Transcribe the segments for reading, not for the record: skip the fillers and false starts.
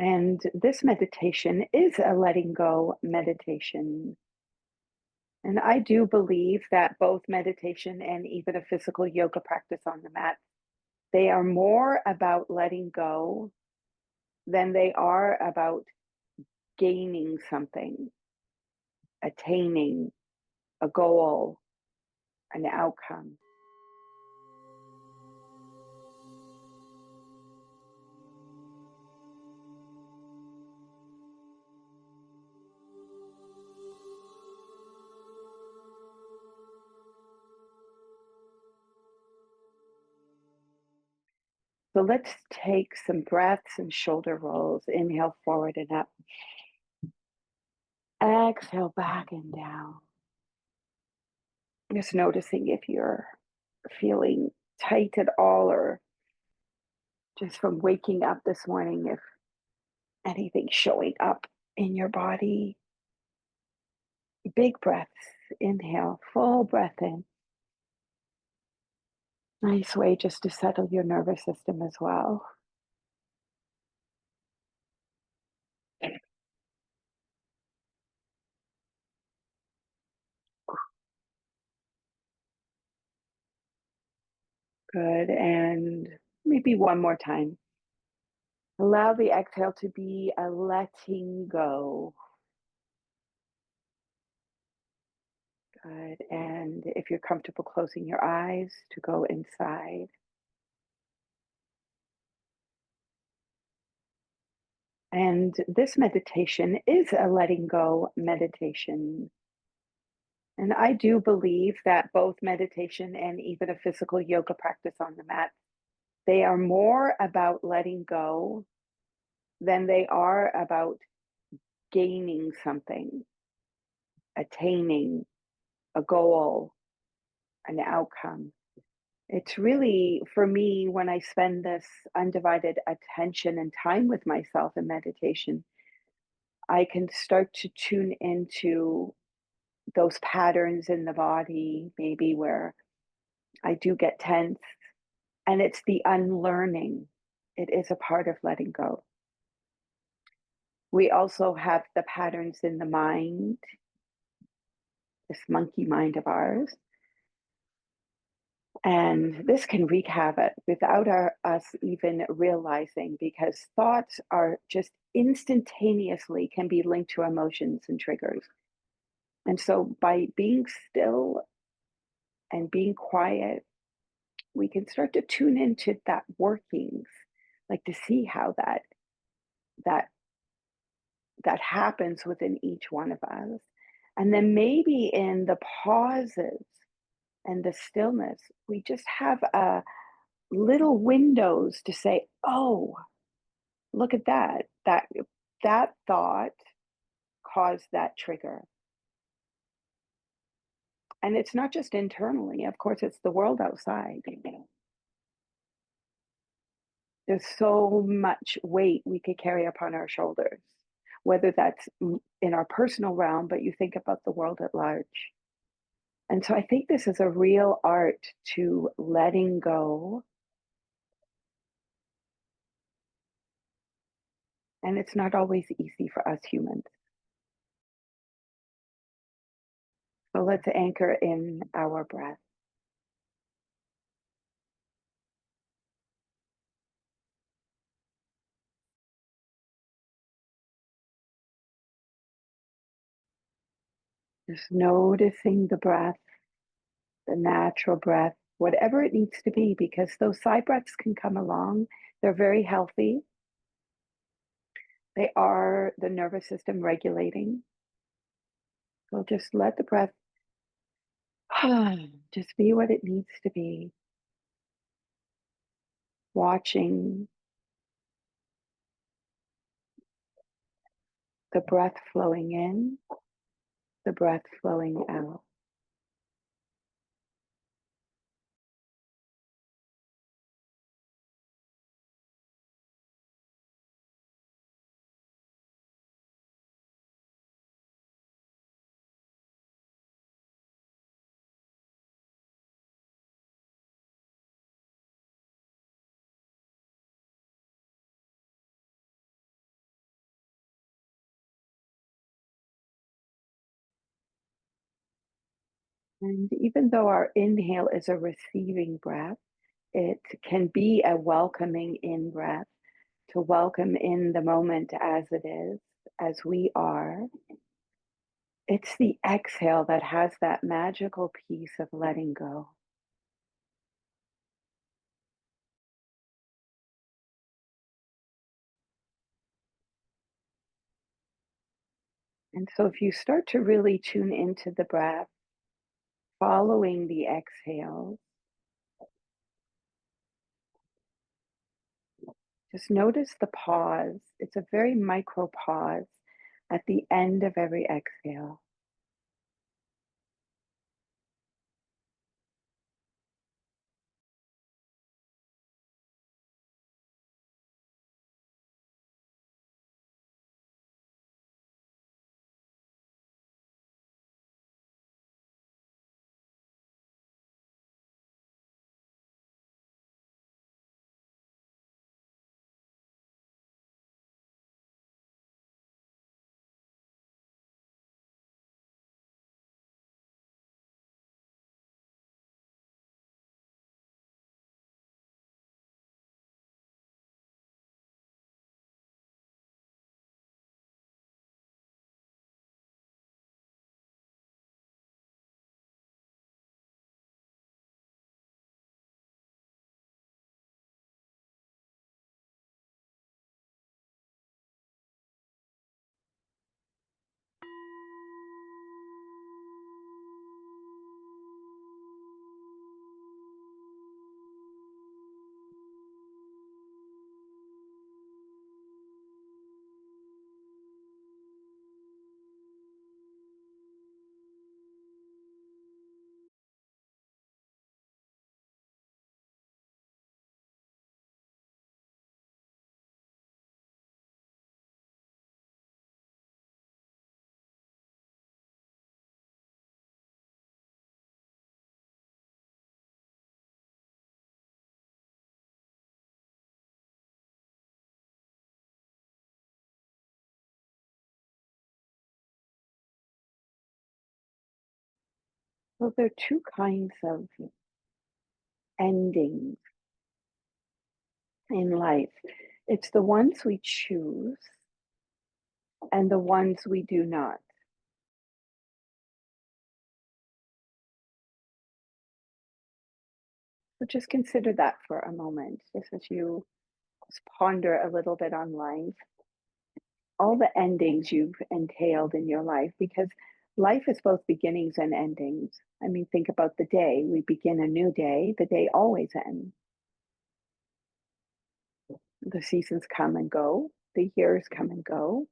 And this meditation is a letting go meditation. And I do believe that both meditation and even a physical yoga practice on the mat, they are more about letting go than they are about gaining something, attaining a goal, an outcome. So let's take some breaths and shoulder rolls. Inhale forward and up. Exhale back and down. Just noticing if you're feeling tight at all or just from waking up this morning, if anything's showing up in your body. Big breaths. Inhale, full breath in. Nice way just to settle your nervous system as well. Good. And maybe one more time. Allow the exhale to be a letting go. Good. And if you're comfortable closing your eyes, to go inside. And this meditation is a letting go meditation. And I do believe that both meditation and even a physical yoga practice on the mat, they are more about letting go than they are about gaining something, attaining a goal, an outcome. It's really, for me, when I spend this undivided attention and time with myself in meditation, I can start to tune into those patterns in the body, maybe where I do get tense. And it's the unlearning. It is a part of letting go. We also have the patterns in the mind, this monkey mind of ours. And this can wreak havoc without us even realizing, because thoughts are just instantaneously can be linked to emotions and triggers. And so by being still and being quiet, we can start to tune into that workings, like to see how that that happens within each one of us. And then maybe in the pauses and the stillness, we just have a little windows to say, oh, look at that. That thought caused that trigger. And it's not just internally, of course, it's the world outside. There's so much weight we could carry upon our shoulders, whether that's in our personal realm, but you think about the world at large. And so I think this is a real art to letting go. And it's not always easy for us humans. So let's anchor in our breath. Just noticing the breath, the natural breath, whatever it needs to be, because those side breaths can come along. They're very healthy. They are the nervous system regulating. So just let the breath just be what it needs to be. Watching the breath flowing in, the breath flowing out. And even though our inhale is a receiving breath, it can be a welcoming in breath to welcome in the moment as it is, as we are. It's the exhale that has that magical piece of letting go. And so if you start to really tune into the breath, following the exhale, just notice the pause. It's a very micro pause at the end of every exhale. So there are two kinds of endings in life. It's the ones we choose and the ones we do not. So just consider that for a moment, just as you just ponder a little bit on life, all the endings you've entailed in your life, because life is both beginnings and endings. I mean, think about the day. We begin a new day, the day always ends. The seasons come and go, the years come and go,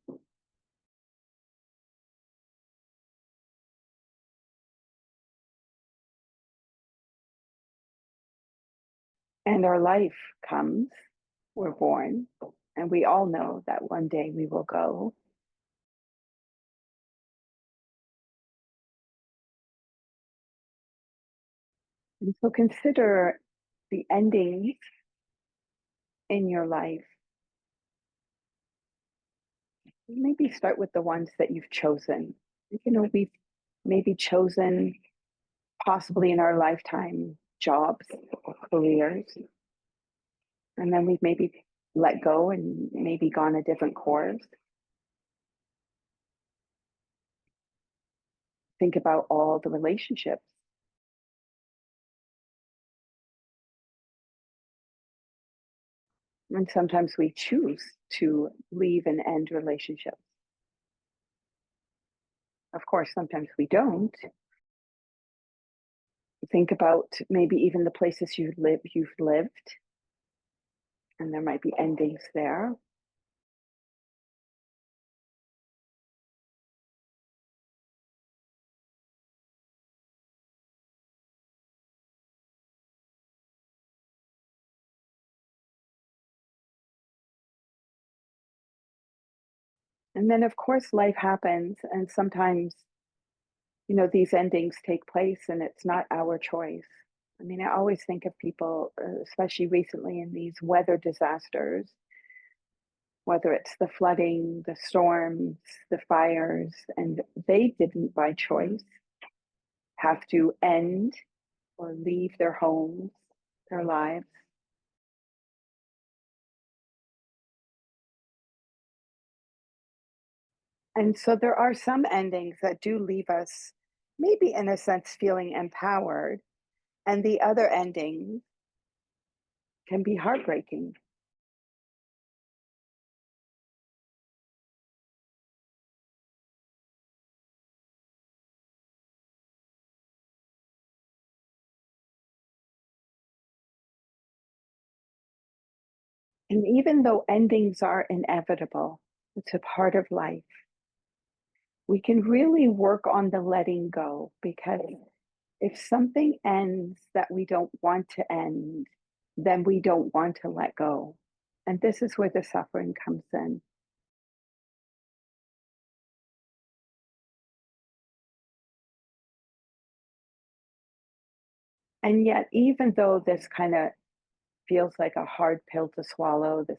and our life comes. We're born, and we all know that one day we will go. And so consider the endings in your life. Maybe start with the ones that you've chosen. We've maybe chosen, possibly in our lifetime, jobs or careers, and then we've maybe let go and maybe gone a different course. Think about all the relationships. And sometimes we choose to leave and end relationships. Of course, sometimes we don't. Think about maybe even the places you've lived, and there might be endings there. And then, of course, life happens, and sometimes, these endings take place, and it's not our choice. I mean, I always think of people, especially recently in these weather disasters, whether it's the flooding, the storms, the fires, and they didn't by choice. have to end or leave their homes, their lives. And so there are some endings that do leave us, maybe in a sense, feeling empowered, and the other endings can be heartbreaking. And even though endings are inevitable, it's a part of life, we can really work on the letting go because if something ends that we don't want to end, then we don't want to let go. And this is where the suffering comes in. And yet, even though this kind of feels like a hard pill to swallow, this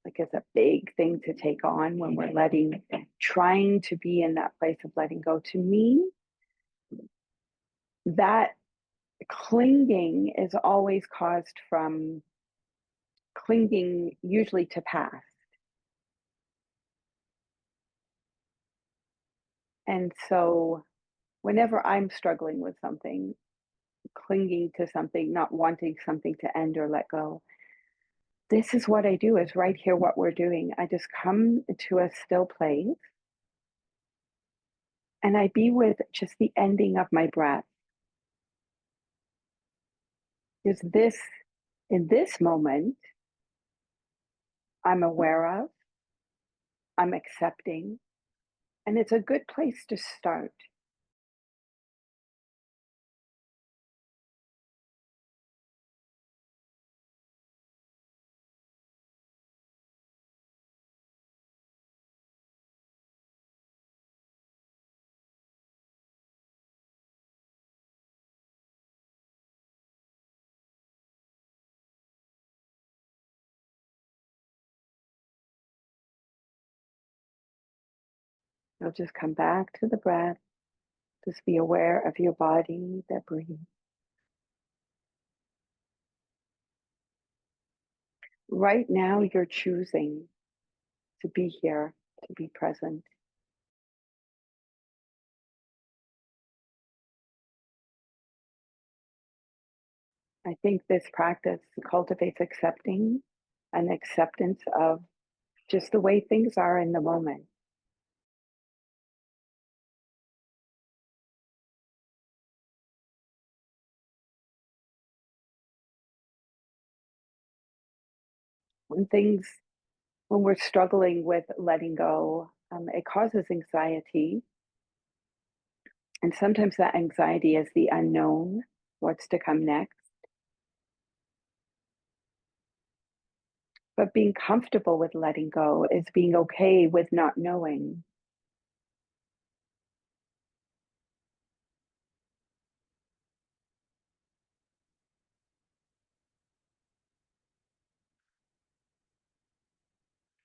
like it's a big thing to take on when we're trying to be in that place of letting go. To me, that clinging is always caused from clinging usually to past. And so whenever I'm struggling with something, clinging to something, not wanting something to end or let go, this is what I do is right here what we're doing. I just come to a still place and I be with just the ending of my breath. Is this in this moment I'm aware of, I'm accepting, and it's a good place to start. You'll just come back to the breath. Just be aware of your body that breathes. Right now, you're choosing to be here, to be present. I think this practice cultivates accepting an acceptance of just the way things are in the moment. When things, when we're struggling with letting go, it causes anxiety. And sometimes that anxiety is the unknown, what's to come next. But being comfortable with letting go is being okay with not knowing.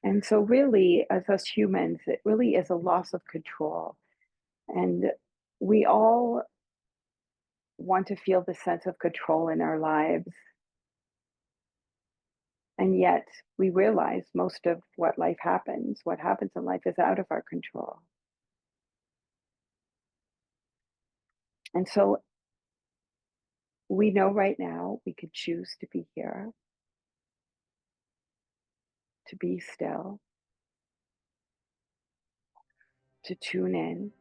And so, really, as us humans, it really is a loss of control. And we all want to feel the sense of control in our lives. And yet, we realize most of what happens in life is out of our control. And so, we know right now we could choose to be here, to be still, to tune in,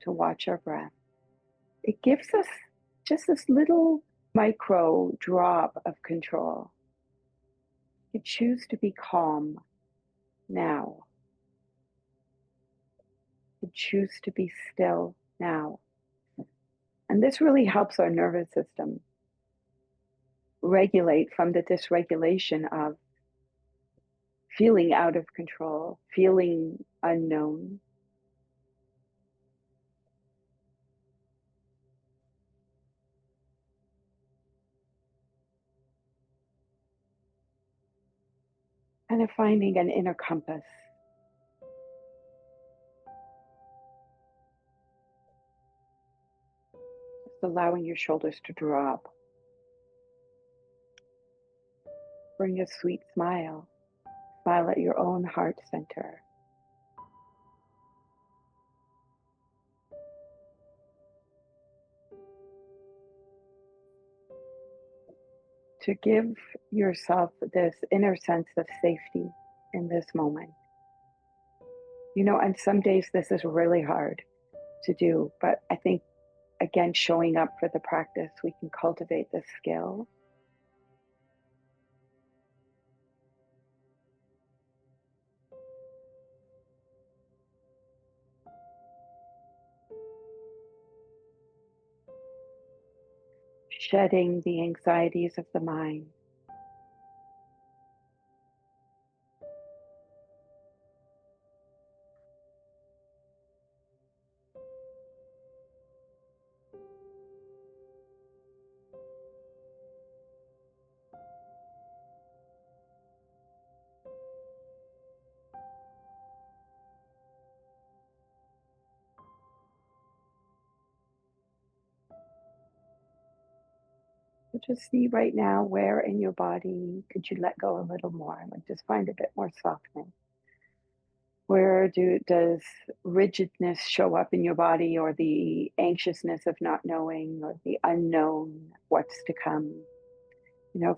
to watch our breath. It gives us just this little micro drop of control. You choose to be calm now. You choose to be still now. And this really helps our nervous system regulate from the dysregulation of feeling out of control, feeling unknown. Kind of finding an inner compass. allowing your shoulders to drop. Bring a sweet smile. Smile at your own heart center. To give yourself this inner sense of safety in this moment. And some days this is really hard to do, but I think, again, showing up for the practice, we can cultivate this skill. Shedding the anxieties of the mind. So just see right now where in your body could you let go a little more, like just find a bit more softness. Where does rigidness show up in your body, or the anxiousness of not knowing, or the unknown, what's to come?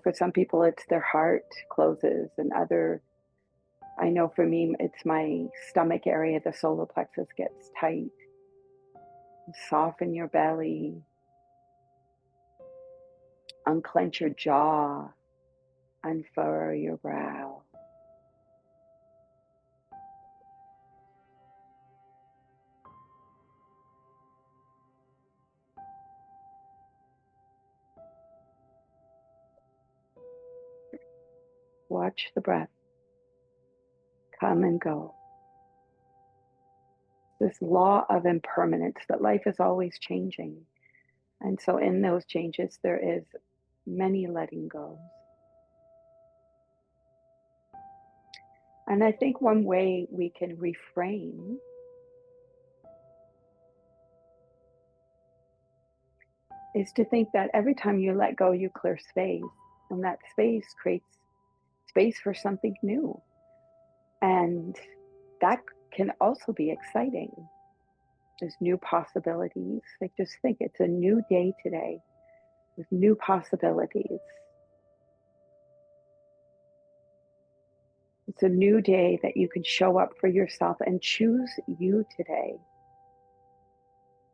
For some people it's their heart closes, and I know for me it's my stomach area, the solar plexus gets tight. Soften your belly, unclench your jaw, unfurrow your brow. Watch the breath come and go. This law of impermanence, that life is always changing. And so in those changes, there is many letting goes. And I think one way we can reframe is to think that every time you let go, you clear space, and that space creates space for something new. And that can also be exciting. There's new possibilities. Like, just think it's a new day today with new possibilities. It's a new day that you can show up for yourself and choose you today.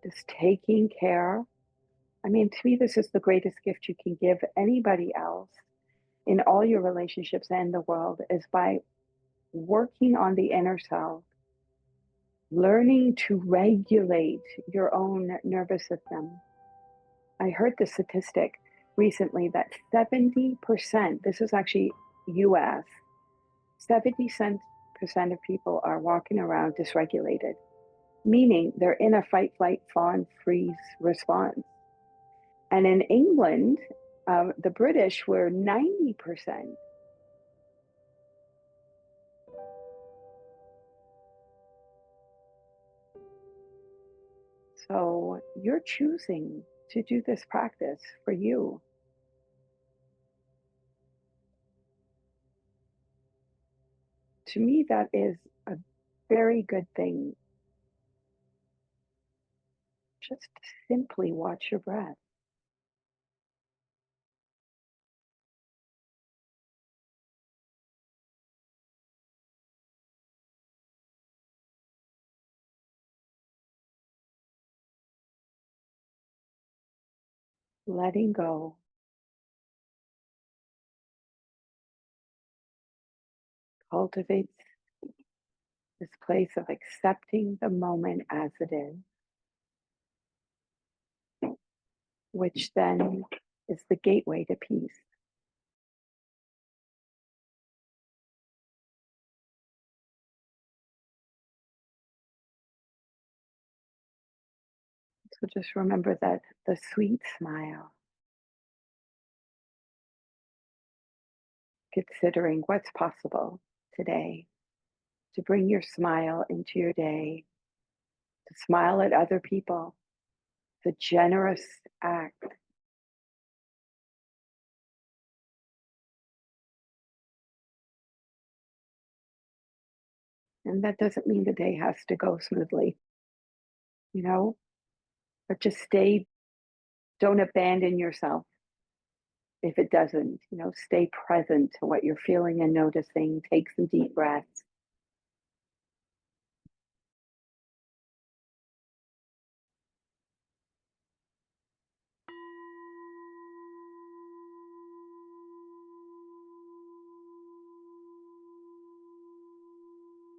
Just taking care. I mean, to me, this is the greatest gift you can give anybody else in all your relationships and the world, is by working on the inner self, learning to regulate your own nervous system. I heard the statistic recently that 70%, this is actually US, 70% of people are walking around dysregulated, meaning they're in a fight, flight, fawn, freeze response. And in England, the British were 90%. So you're choosing to do this practice for you. To me, that is a very good thing. Just simply watch your breath. Letting go cultivates this place of accepting the moment as it is, which then is the gateway to peace. So just remember that the sweet smile, considering what's possible today, to bring your smile into your day, to smile at other people, It's a generous act. And that doesn't mean the day has to go smoothly, you know, but just stay, don't abandon yourself if it doesn't, stay present to what you're feeling and noticing. Take some deep breaths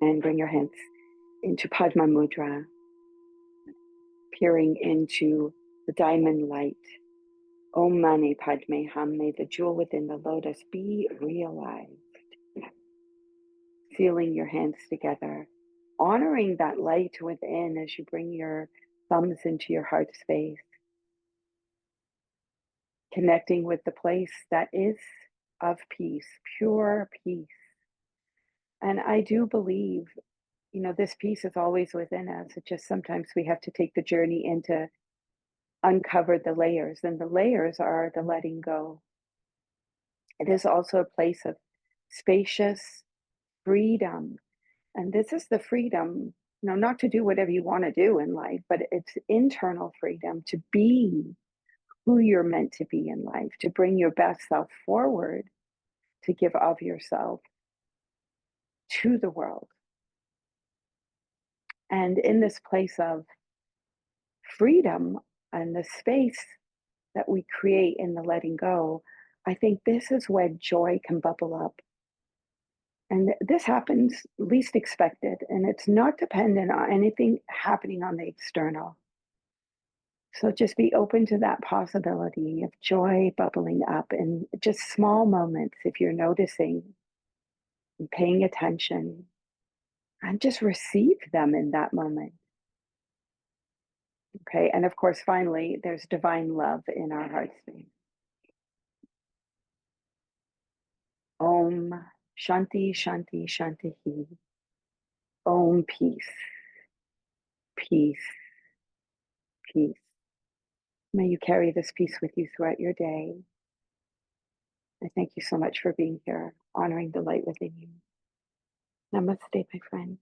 and bring your hands into Padma Mudra, peering into the diamond light. Om Mani Padme Hum, may the jewel within the lotus be realized. Sealing your hands together, honoring that light within as you bring your thumbs into your heart space, connecting with the place that is of peace, pure peace. And I do believe, this peace is always within us. It just sometimes we have to take the journey into uncover the layers, and the layers are the letting go. It is also a place of spacious freedom. And this is the freedom, not to do whatever you want to do in life, but it's internal freedom to be who you're meant to be in life, to bring your best self forward, to give of yourself to the world. And in this place of freedom and the space that we create in the letting go, I think this is when joy can bubble up. And this happens least expected, and it's not dependent on anything happening on the external. So just be open to that possibility of joy bubbling up in just small moments if you're noticing and paying attention, and just receive them in that moment. Okay. And of course, finally, there's divine love in our heart space. Om Shanti Shanti Shanti He. Om peace, peace, peace. May you carry this peace with you throughout your day. I thank you so much for being here, honoring the light within you. Namaste, my friend.